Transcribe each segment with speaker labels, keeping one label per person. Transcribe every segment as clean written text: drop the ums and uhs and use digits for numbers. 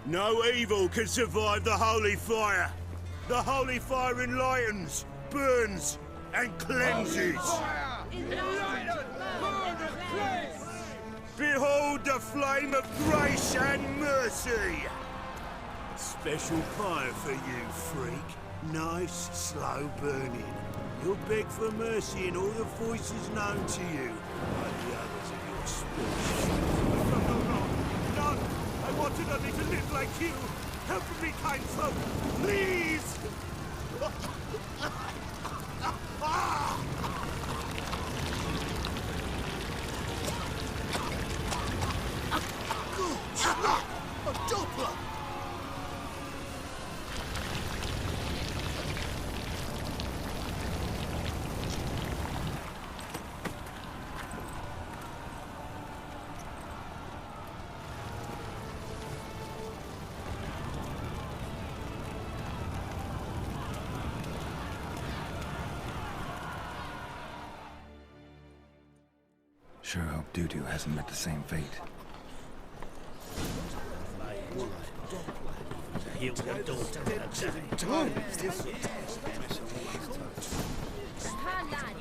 Speaker 1: No evil can survive the holy fire. The holy fire enlightens, burns, and cleanses. Behold the flame of grace and mercy. Special fire for you, freak. Nice, slow burning. You'll beg for mercy in all the voices known to you, like the others of your species. No! I wanted only to live like you. Help me, kind folk, please! A Doppler!
Speaker 2: Sure hope Doo-Doo hasn't met the same fate.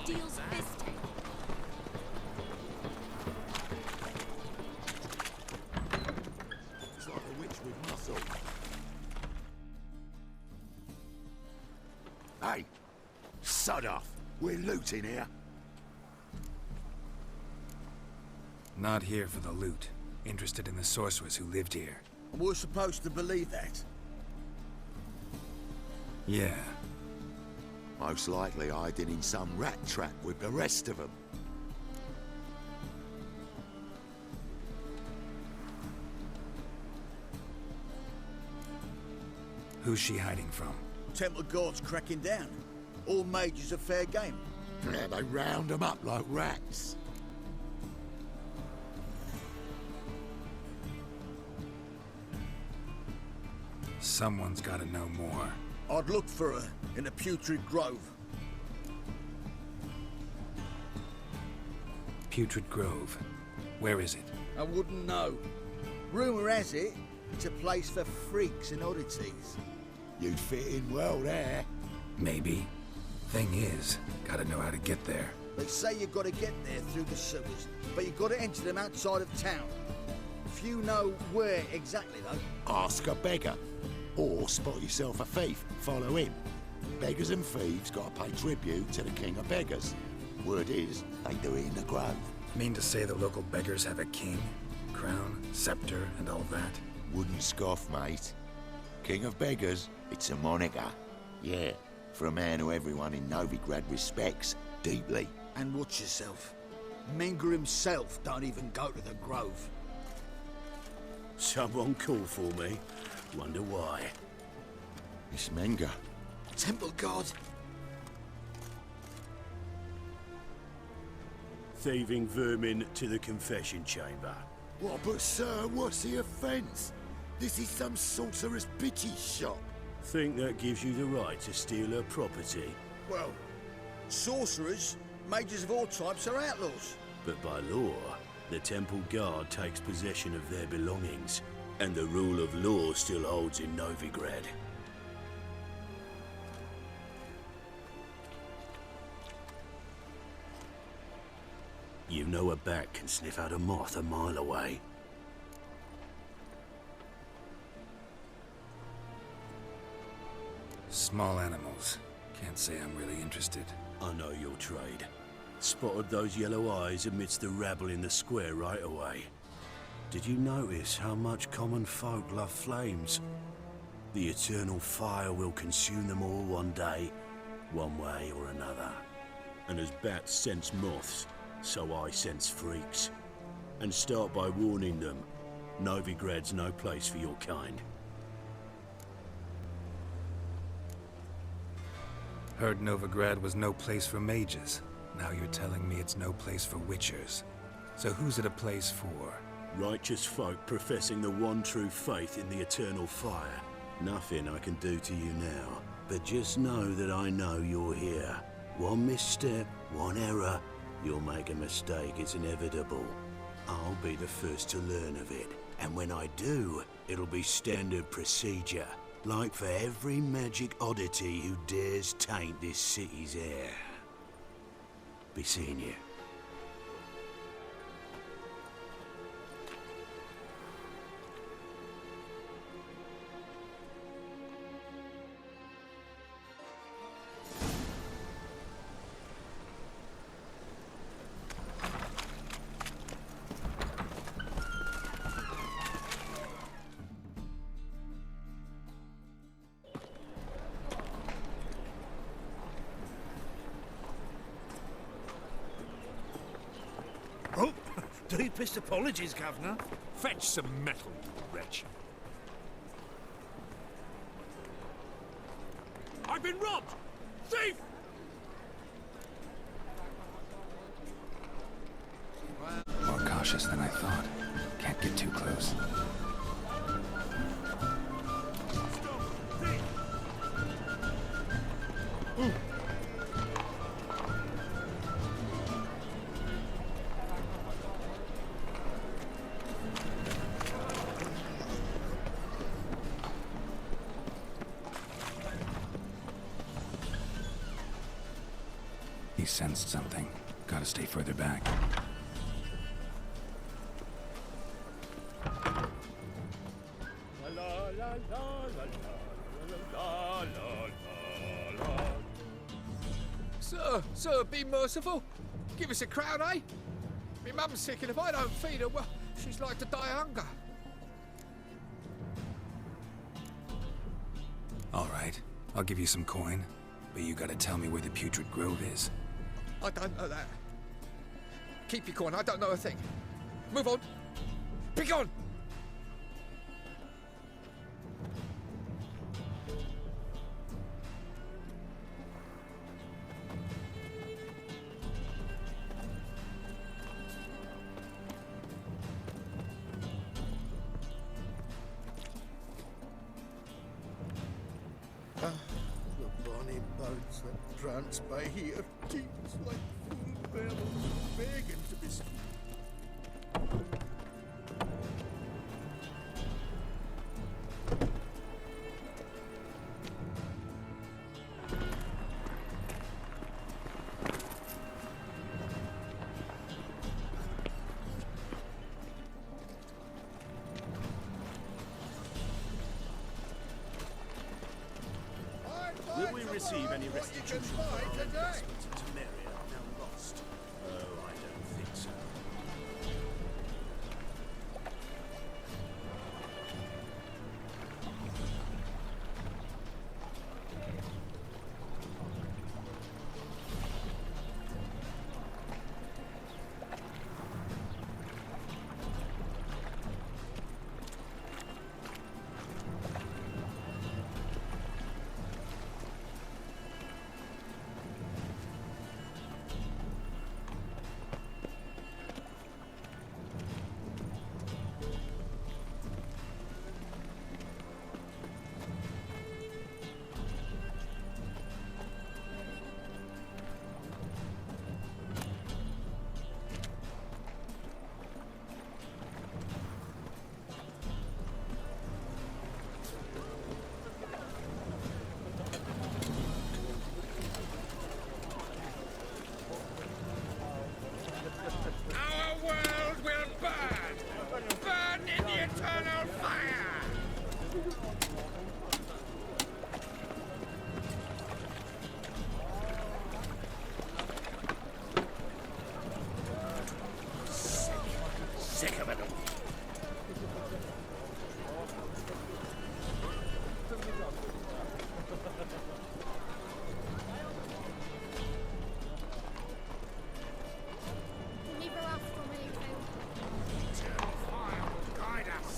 Speaker 3: Deals fisting.
Speaker 1: It's like a witch with muscle. Hey! Sod off! We're looting here.
Speaker 2: Not here for the loot. Interested in the sorceress who lived here.
Speaker 4: We're supposed to believe that.
Speaker 2: Yeah.
Speaker 1: Most likely hiding in some rat trap with the rest of them.
Speaker 2: Who's she hiding from?
Speaker 4: Temple guards cracking down. All mages are fair game.
Speaker 1: Yeah, they round them up like rats.
Speaker 2: Someone's gotta know more.
Speaker 4: I'd look for her in the Putrid Grove.
Speaker 2: Putrid Grove. Where is it?
Speaker 4: I wouldn't know. Rumour has it, it's a place for freaks and oddities.
Speaker 1: You'd fit in well there.
Speaker 2: Maybe. Thing is, gotta know how to get there.
Speaker 4: They say you've got to get there through the sewers, but you've got to enter them outside of town. Few know where exactly, though.
Speaker 1: Ask a beggar. Or spot yourself a thief, follow him. Beggars and thieves gotta pay tribute to the king of beggars. Word is, they do it in the grove.
Speaker 2: Mean to say the local beggars have a king, crown, scepter, and all that?
Speaker 1: Wouldn't scoff, mate. King of beggars, it's a moniker. Yeah, for a man who everyone in Novigrad respects deeply.
Speaker 4: And watch yourself. Menger himself don't even go to the Grove.
Speaker 1: Someone called for me. Wonder why. It's Menger.
Speaker 4: Temple guard.
Speaker 1: Thieving vermin to the confession chamber. What, but sir, what's the offence? This is some sorcerer's bitch's shop. Think that gives you the right to steal her property?
Speaker 4: Well, sorcerers, mages of all types are outlaws.
Speaker 1: But by law, the temple guard takes possession of their belongings. And the rule of law still holds in Novigrad. You know a bat can sniff out a moth a mile away.
Speaker 2: Small animals. Can't say I'm really interested.
Speaker 1: I know your trade. Spotted those yellow eyes amidst the rabble in the square right away. Did you notice how much common folk love flames? The eternal fire will consume them all one day, one way or another. And as bats sense moths, so I sense freaks. And start by warning them, Novigrad's no place for your kind.
Speaker 2: Heard Novigrad was no place for mages. Now you're telling me it's no place for witchers. So who's it a place for?
Speaker 1: Righteous folk professing the one true faith in the eternal fire. Nothing I can do to you now, but just know that I know you're here. One misstep, one error, you'll make a mistake, it's inevitable. I'll be the first to learn of it, and when I do, It'll be standard procedure, like for every magic oddity who dares taint this city's air. Be seeing you.
Speaker 3: Oh, deepest apologies, Governor.
Speaker 5: Fetch some metal, you wretch. I've been robbed! Thief!
Speaker 2: More cautious than I thought. Can't get too close.
Speaker 5: Stop! Thief!
Speaker 2: He sensed something. Gotta stay further back.
Speaker 6: Sir, be merciful. Give us a crown, eh? My mum's sick, and if I don't feed her, well, she's like to die of hunger.
Speaker 2: All right, I'll give you some coin, but you gotta tell me where the Putrid Grove is.
Speaker 6: I don't know that. Keep your coin, I don't know a thing. Move on. Be gone!
Speaker 4: The bonny boats that prance by here, keeps like full bells, begging to be seen.
Speaker 3: Will we receive any restitution for our
Speaker 4: today?
Speaker 3: investments in Temeria now lost? Oh, I don't think so.
Speaker 6: Our world will burn! Burn in the eternal fire!
Speaker 3: Sick of it all.
Speaker 7: Never asked for me to.
Speaker 6: Eternal fire will guide us.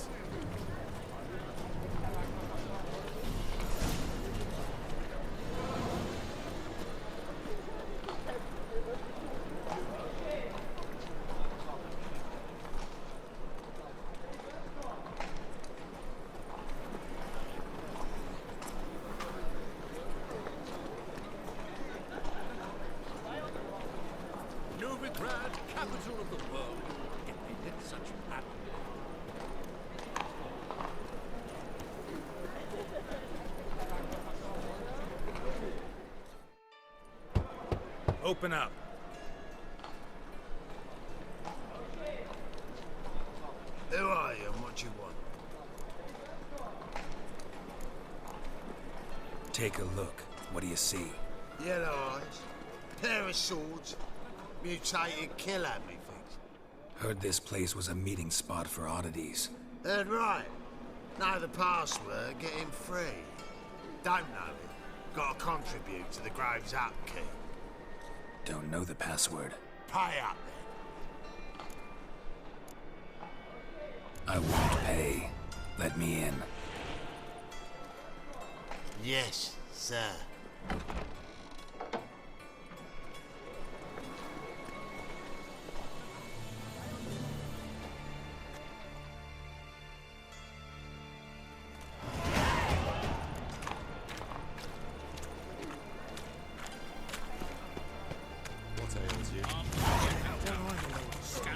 Speaker 3: Novigrad, capital of the world. It may let such happen.
Speaker 2: Open up.
Speaker 8: Who are you and what do you want?
Speaker 2: Take a look. What do you see?
Speaker 8: Yellow eyes, pair of swords, mutated killer, methinks.
Speaker 2: Heard this place was a meeting spot for oddities.
Speaker 8: Heard right. Know the password, get him free. Don't know it. Gotta contribute to the Grove's upkeep.
Speaker 2: Don't know the password.
Speaker 8: Pay up then.
Speaker 2: I won't pay. Let me in.
Speaker 8: Yes, sir.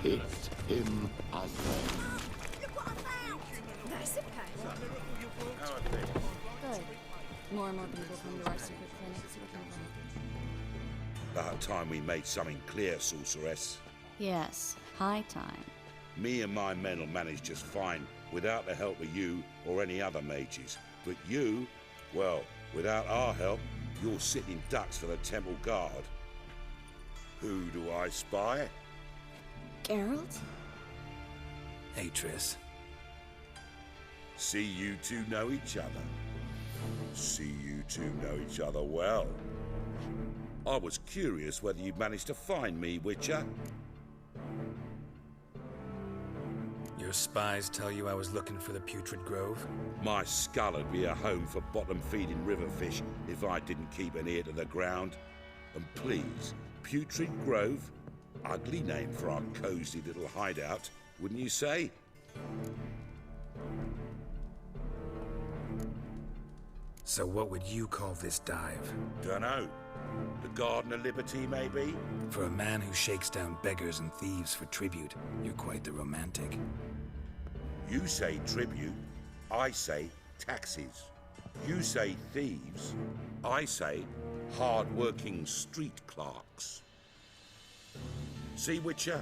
Speaker 9: Hit him again.
Speaker 7: Look what I found! Nice of Good. More and more people come to our secret clinics looking for
Speaker 1: About time we made something clear, sorceress.
Speaker 7: Yes, high time.
Speaker 1: Me and my men will manage just fine without the help of you or any other mages. But you, well, without our help, you're sitting ducks for the temple guard. Who do I spy?
Speaker 7: Geralt?
Speaker 2: Hey, Triss.
Speaker 1: See you two know each other. See you two know each other well. I was curious whether you'd managed to find me, Witcher.
Speaker 2: Your spies tell you I was looking for the Putrid Grove?
Speaker 1: My skull would be a home for bottom-feeding river fish if I didn't keep an ear to the ground. And please, Putrid Grove? Ugly name for our cozy little hideout, wouldn't you say?
Speaker 2: So what would you call this dive?
Speaker 1: Dunno. The Garden of Liberty, maybe?
Speaker 2: For a man who shakes down beggars and thieves for tribute, you're quite the romantic.
Speaker 1: You say tribute, I say taxes. You say thieves, I say hard-working street clerks. See, Witcher,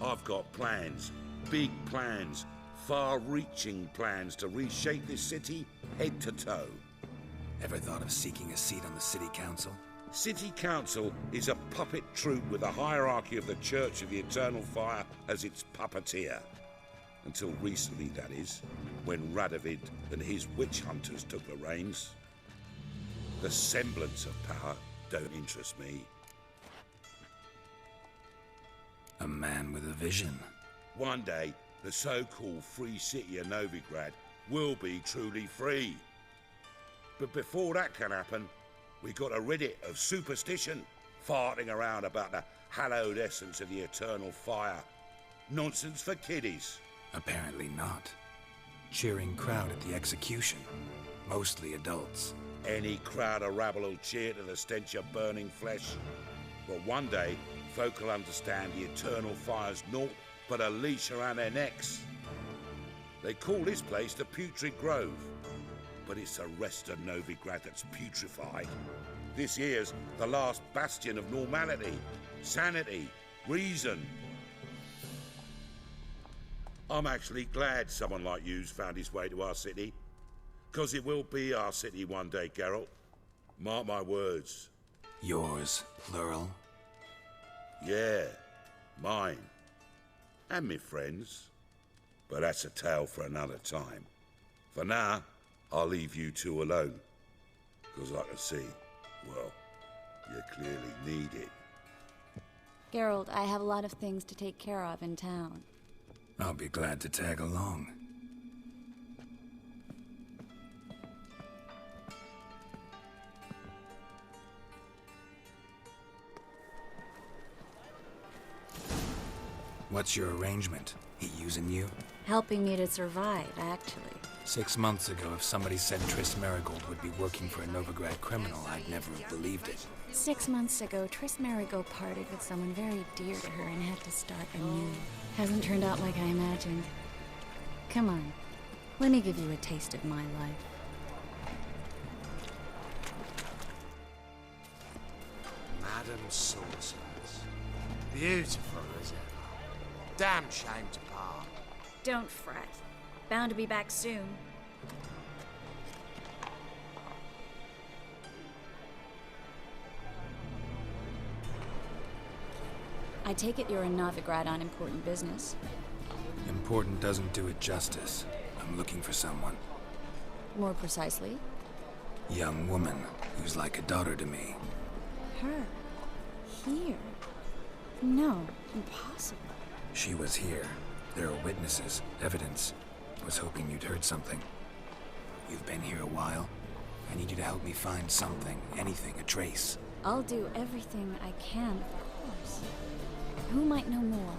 Speaker 1: I've got plans, big plans, far-reaching plans to reshape this city head to toe.
Speaker 2: Ever thought of seeking a seat on the city council?
Speaker 1: City Council is a puppet troupe with a hierarchy of the Church of the Eternal Fire as its puppeteer. Until recently, that is, when Radovid and his witch hunters took the reins. The semblance of power don't interest me.
Speaker 2: A man with a vision.
Speaker 1: One day, the so-called free city of Novigrad will be truly free. But before that can happen, we got to rid it of superstition, farting around about the hallowed essence of the eternal fire. Nonsense for kiddies.
Speaker 2: Apparently not. Cheering crowd at the execution. Mostly adults.
Speaker 1: Any crowd of rabble will cheer to the stench of burning flesh. But one day, folk will understand the eternal fire's naught but a leash around their necks. They call this place the Putrid Grove. But it's the rest of Novigrad that's putrefied. This here's the last bastion of normality, sanity, reason. I'm actually glad someone like you's found his way to our city. 'Cause it will be our city one day, Geralt. Mark my words.
Speaker 2: Yours, plural.
Speaker 1: Yeah, mine. And me friends. But that's a tale for another time. For now, I'll leave you two alone. 'Cause I can see, well, you clearly need it.
Speaker 7: Geralt, I have a lot of things to take care of in town.
Speaker 2: I'll be glad to tag along. What's your arrangement? He using you?
Speaker 7: Helping me to survive, actually.
Speaker 2: 6 months ago, if somebody said Triss Marigold would be working for a Novigrad criminal, I'd never have believed it.
Speaker 7: 6 months ago, Triss Marigold parted with someone very dear to her and had to start anew. Hasn't turned out like I imagined. Come on, let me give you a taste of my life.
Speaker 8: Madam Sorceress. Beautiful as ever. Damn shame to part.
Speaker 7: Don't fret. Bound to be back soon. I take it you're in Novigrad on important business.
Speaker 2: Important doesn't do it justice. I'm looking for someone.
Speaker 7: More precisely?
Speaker 2: Young woman who's like a daughter to me.
Speaker 7: Her? Here? No, impossible.
Speaker 2: She was here. There are witnesses, evidence. Was hoping you'd heard something. You've been here a while. I need you to help me find something, anything, a trace.
Speaker 7: I'll do everything I can, of course. Who might know more?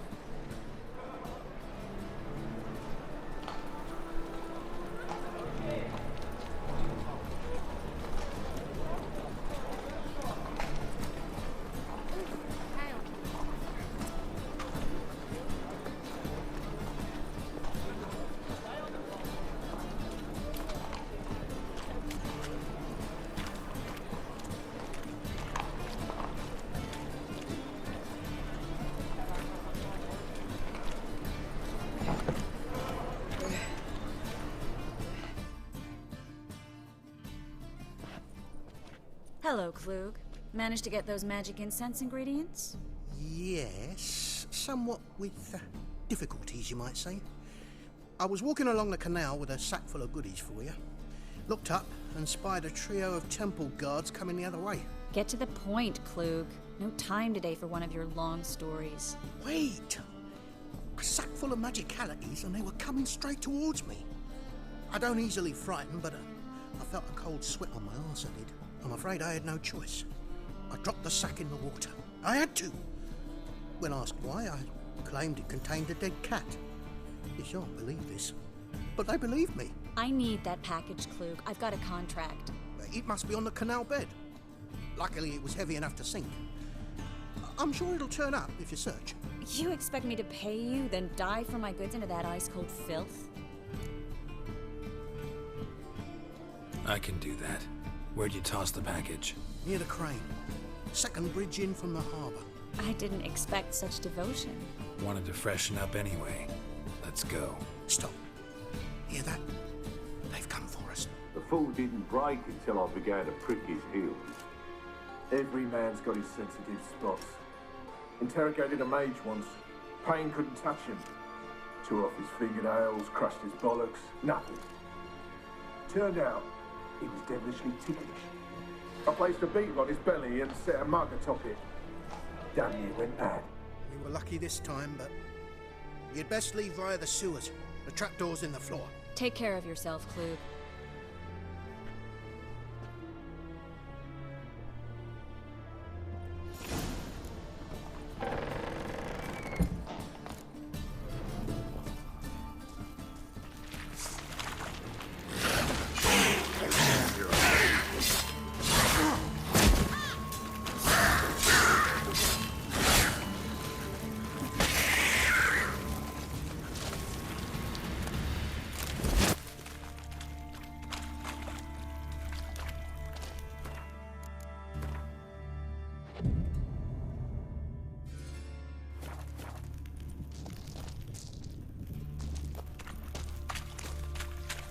Speaker 7: Hello, Klug. Managed to get those magic incense ingredients?
Speaker 10: Yes, somewhat with difficulties, you might say. I was walking along the canal with a sack full of goodies for you. Looked up and spied a trio of temple guards coming the other way.
Speaker 7: Get to the point, Klug. No time today for one of your long stories.
Speaker 10: Wait! A sack full of magicalities and they were coming straight towards me. I don't easily frighten, but I felt a cold sweat on my arse, I did. I'm afraid I had no choice. I dropped the sack in the water. I had to. When asked why, I claimed it contained a dead cat. You shan't believe this, but they believed me.
Speaker 7: I need that package, Klug. I've got a contract.
Speaker 10: It must be on the canal bed. Luckily, it was heavy enough to sink. I'm sure it'll turn up if you search.
Speaker 7: You expect me to pay you, then dive for my goods into that ice-cold filth?
Speaker 2: I can do that. Where'd you toss the package?
Speaker 10: Near the crane. Second bridge in from the harbour.
Speaker 7: I didn't expect such devotion.
Speaker 2: Wanted to freshen up anyway. Let's go.
Speaker 10: Stop. Hear that? They've come for us.
Speaker 11: The fall didn't break until I began to prick his heels. Every man's got his sensitive spots. Interrogated a mage once. Pain couldn't touch him. Tore off his fingernails, crushed his bollocks. Nothing. Turned out, he was devilishly ticklish. I placed a beetle on his belly and set a mug atop it. Damn near went mad.
Speaker 10: We were lucky this time, but you'd best leave via the sewers. The trapdoor's in the floor.
Speaker 7: Take care of yourself, Klug.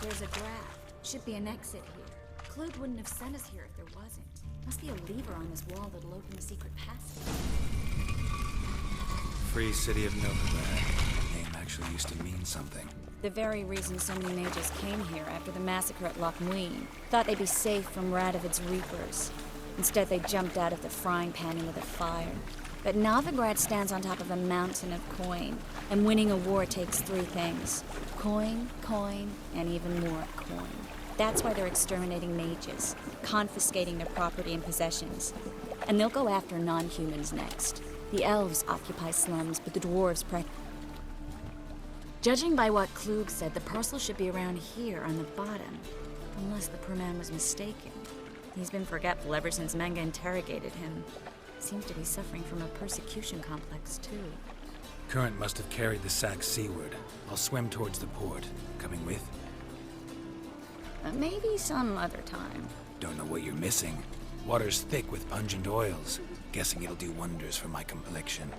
Speaker 7: There's a draft. Should be an exit here. Klug wouldn't have sent us here if there wasn't. Must be a lever on this wall that'll open the secret passage.
Speaker 2: Free City of Novigrad. The name actually used to mean something.
Speaker 7: The very reason so many mages came here after the massacre at Loch Muin. Thought they'd be safe from Radovid's reapers. Instead, they jumped out of the frying pan into the fire. But Novigrad stands on top of a mountain of coin, and winning a war takes three things. Coin, coin, and even more coin. That's why they're exterminating mages, confiscating their property and possessions. And they'll go after non-humans next. The elves occupy slums, but the dwarves Judging by what Klug said, the parcel should be around here on the bottom. Unless the poor man was mistaken. He's been forgetful ever since Manga interrogated him. Seems to be suffering from a persecution complex, too.
Speaker 2: Current must have carried the sack seaward. I'll swim towards the port. Coming with?
Speaker 7: Maybe some other time.
Speaker 2: Don't know what you're missing. Water's thick with pungent oils. Guessing it'll do wonders for my complexion.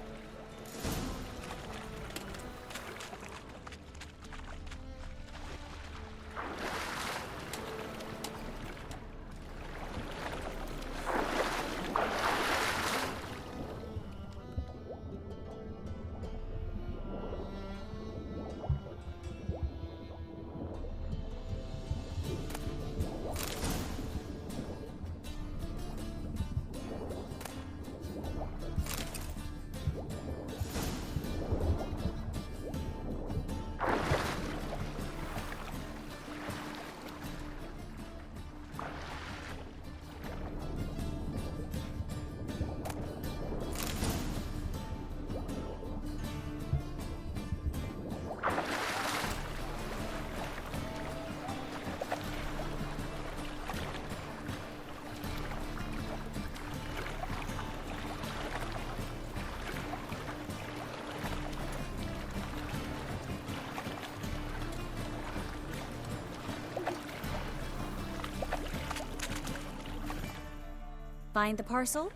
Speaker 7: Find the parcel?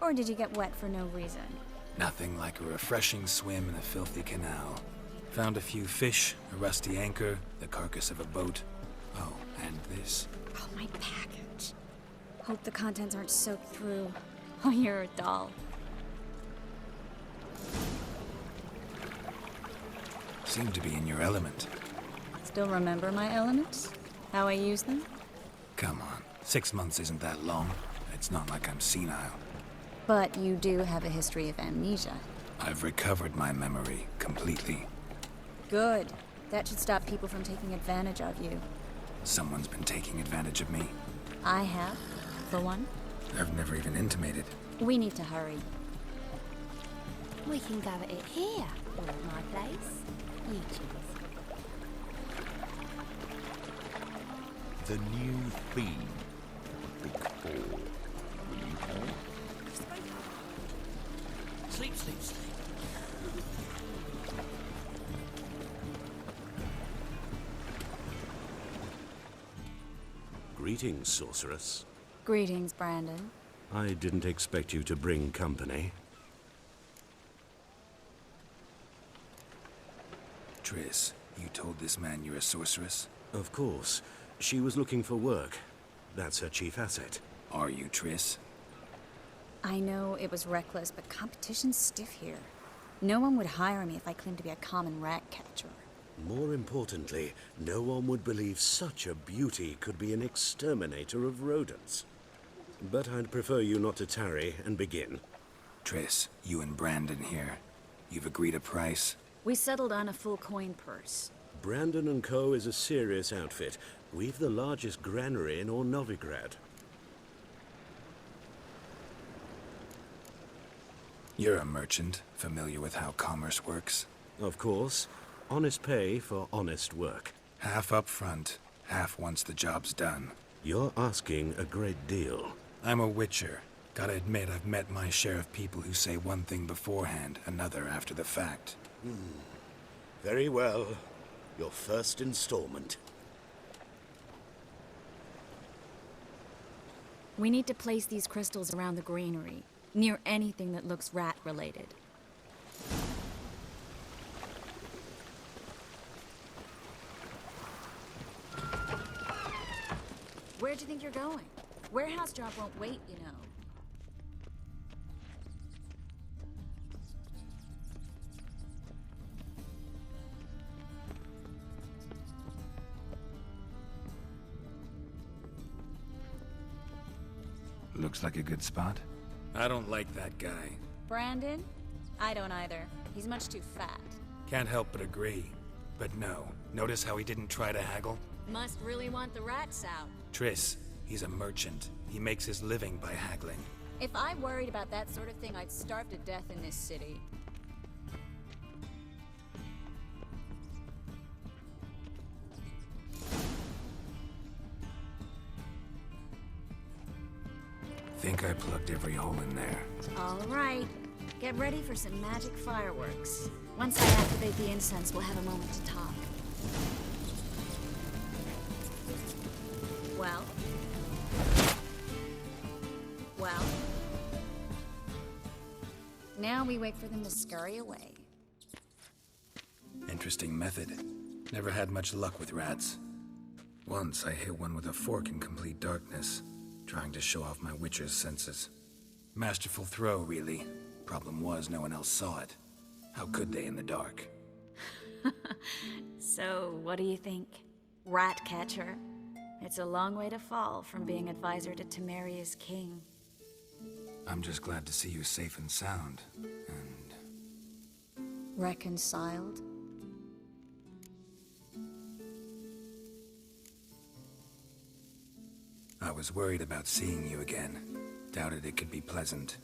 Speaker 7: Or did you get wet for no reason?
Speaker 2: Nothing like a refreshing swim in a filthy canal. Found a few fish, a rusty anchor, the carcass of a boat. Oh, and this.
Speaker 7: Oh, my package. Hope the contents aren't soaked through. Oh, you're a doll.
Speaker 2: Seem to be in your element.
Speaker 7: Still remember my elements? How I use them?
Speaker 2: Come on, 6 months isn't that long. It's not like I'm senile.
Speaker 7: But you do have a history of amnesia.
Speaker 2: I've recovered my memory completely.
Speaker 7: Good. That should stop people from taking advantage of you.
Speaker 2: Someone's been taking advantage of me.
Speaker 7: I have, for one.
Speaker 2: I've never even intimated.
Speaker 7: We need to hurry.
Speaker 12: We can go at it here, or at my place. You choose.
Speaker 9: The new theme of the Big Four. Will you help?
Speaker 3: Sleep, sleep, sleep.
Speaker 1: Greetings, sorceress.
Speaker 7: Greetings, Brandon.
Speaker 1: I didn't expect you to bring company.
Speaker 2: Triss, you told this man you're a sorceress?
Speaker 1: Of course. She was looking for work. That's her chief asset.
Speaker 2: Are you, Triss?
Speaker 7: I know it was reckless, but competition's stiff here. No one would hire me if I claimed to be a common rat catcher.
Speaker 1: More importantly, no one would believe such a beauty could be an exterminator of rodents. But I'd prefer you not to tarry and begin.
Speaker 2: Triss, you and Brandon here. You've agreed a price?
Speaker 7: We settled on a full coin purse.
Speaker 1: Brandon & Co. is a serious outfit. We've the largest granary in all Novigrad.
Speaker 2: You're a merchant, familiar with how commerce works?
Speaker 1: Of course. Honest pay for honest work.
Speaker 2: Half up front, half once the job's done.
Speaker 1: You're asking a great deal.
Speaker 2: I'm a witcher. Gotta admit, I've met my share of people who say one thing beforehand, another after the fact.
Speaker 1: Very well. Your first installment.
Speaker 7: We need to place these crystals around the granary, near anything that looks rat-related. Where'd you think you're going? Warehouse job won't wait, you know.
Speaker 2: Looks like a good spot. I don't like that guy.
Speaker 7: Brandon? I don't either. He's much too fat.
Speaker 2: Can't help but agree. But no, notice how he didn't try to haggle?
Speaker 7: Must really want the rats out.
Speaker 2: Triss, he's a merchant. He makes his living by haggling.
Speaker 7: If I worried about that sort of thing, I'd starve to death in this city.
Speaker 2: Think I plugged every hole in there.
Speaker 7: All right. Get ready for some magic fireworks. Once I activate the incense, we'll have a moment to talk. Well? Well? Now we wait for them to scurry away.
Speaker 2: Interesting method. Never had much luck with rats. Once I hit one with a fork in complete darkness, trying to show off my witcher's senses. Masterful throw, really. Problem was, no one else saw it. How could they in the dark?
Speaker 7: So, what do you think? Rat catcher? It's a long way to fall from being advisor to Temeria's king.
Speaker 2: I'm just glad to see you safe and sound, and...
Speaker 7: Reconciled?
Speaker 2: I was worried about seeing you again. Doubted it could be pleasant.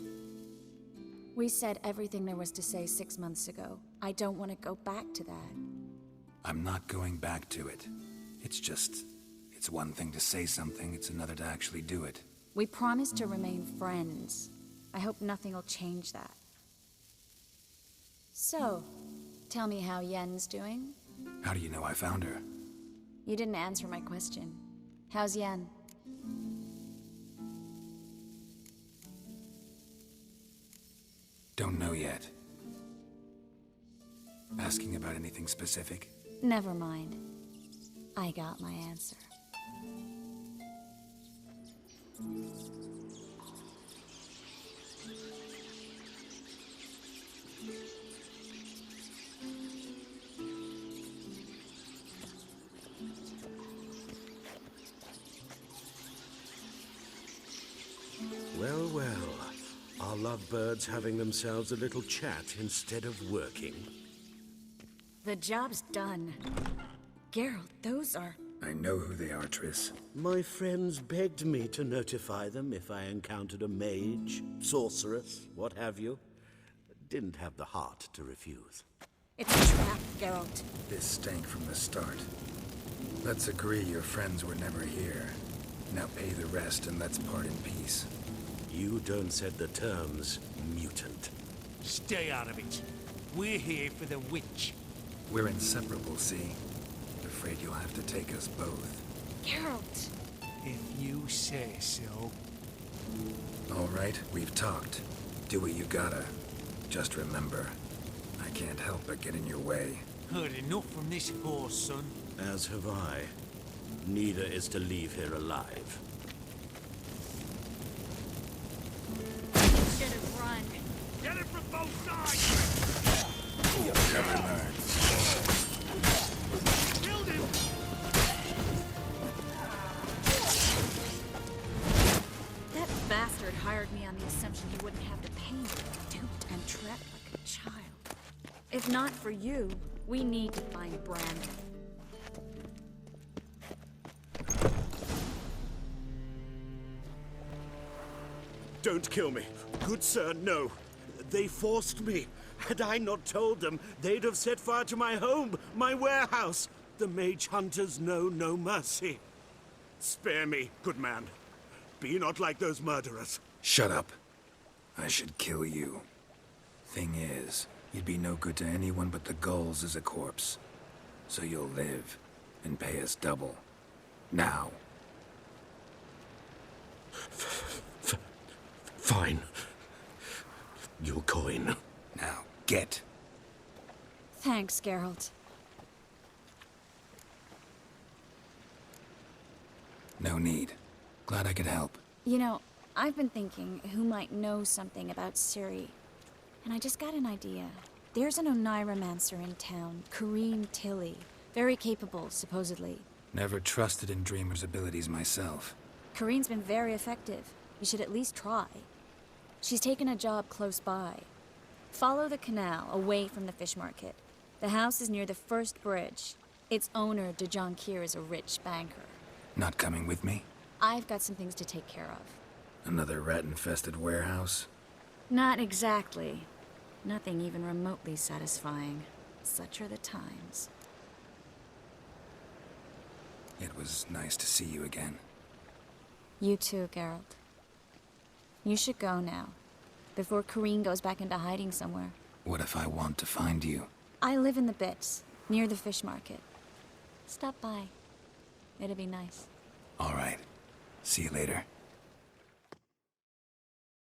Speaker 7: We said everything there was to say 6 months ago. I don't want to go back to that.
Speaker 2: I'm not going back to it. It's one thing to say something, it's another to actually do it.
Speaker 7: We promised to remain friends. I hope nothing will change that. So, tell me how Yen's doing?
Speaker 2: How do you know I found her?
Speaker 7: You didn't answer my question. How's Yen?
Speaker 2: Don't know yet. Asking about anything specific?
Speaker 7: Never mind. I got my answer.
Speaker 1: Well, well. Are lovebirds having themselves a little chat instead of working?
Speaker 7: The job's done. Geralt, those are...
Speaker 2: I know who they are, Triss.
Speaker 1: My friends begged me to notify them if I encountered a mage, sorceress, what have you. Didn't have the heart to refuse.
Speaker 7: It's a trap, Geralt.
Speaker 2: This stank from the start. Let's agree your friends were never here. Now pay the rest and let's part in peace.
Speaker 1: You don't set the terms, mutant.
Speaker 3: Stay out of it. We're here for the witch.
Speaker 2: We're inseparable, see? Afraid you'll have to take us both.
Speaker 7: Geralt!
Speaker 3: If you say so.
Speaker 2: All right, we've talked. Do what you gotta. Just remember, I can't help but get in your way.
Speaker 3: Heard enough from this horse, son.
Speaker 1: As have I. Neither is to leave here alive.
Speaker 7: Should have run.
Speaker 5: Get it from both sides!
Speaker 2: You'll never learn.
Speaker 5: Killed him!
Speaker 7: That bastard hired me on the assumption he wouldn't have to pay me. Duped and trapped like a child. If not for you, we need to find Brandon.
Speaker 1: Don't kill me. Good sir, no. They forced me. Had I not told them, they'd have set fire to my home, my warehouse. The mage hunters know no mercy. Spare me, good man. Be not like those murderers.
Speaker 2: Shut up. I should kill you. Thing is, you'd be no good to anyone but the gulls as a corpse. So you'll live and pay us double. Now.
Speaker 1: Fine. Your coin.
Speaker 2: Now, get.
Speaker 7: Thanks, Geralt.
Speaker 2: No need. Glad I could help.
Speaker 7: You know, I've been thinking who might know something about Ciri. And I just got an idea. There's an Oniromancer in town, Kareem Tilly. Very capable, supposedly.
Speaker 2: Never trusted in Dreamer's abilities myself.
Speaker 7: Kareem's been very effective. You should at least try. She's taken a job close by. Follow the canal, away from the fish market. The house is near the first bridge. Its owner, Dejon Kier, is a rich banker.
Speaker 2: Not coming with me?
Speaker 7: I've got some things to take care of.
Speaker 2: Another rat-infested warehouse?
Speaker 7: Not exactly. Nothing even remotely satisfying. Such are the times.
Speaker 2: It was nice to see you again.
Speaker 7: You too, Geralt. You should go now, before Kareem goes back into hiding somewhere.
Speaker 2: What if I want to find you?
Speaker 7: I live in the Bits, near the fish market. Stop by. It'll be nice.
Speaker 2: All right. See you later.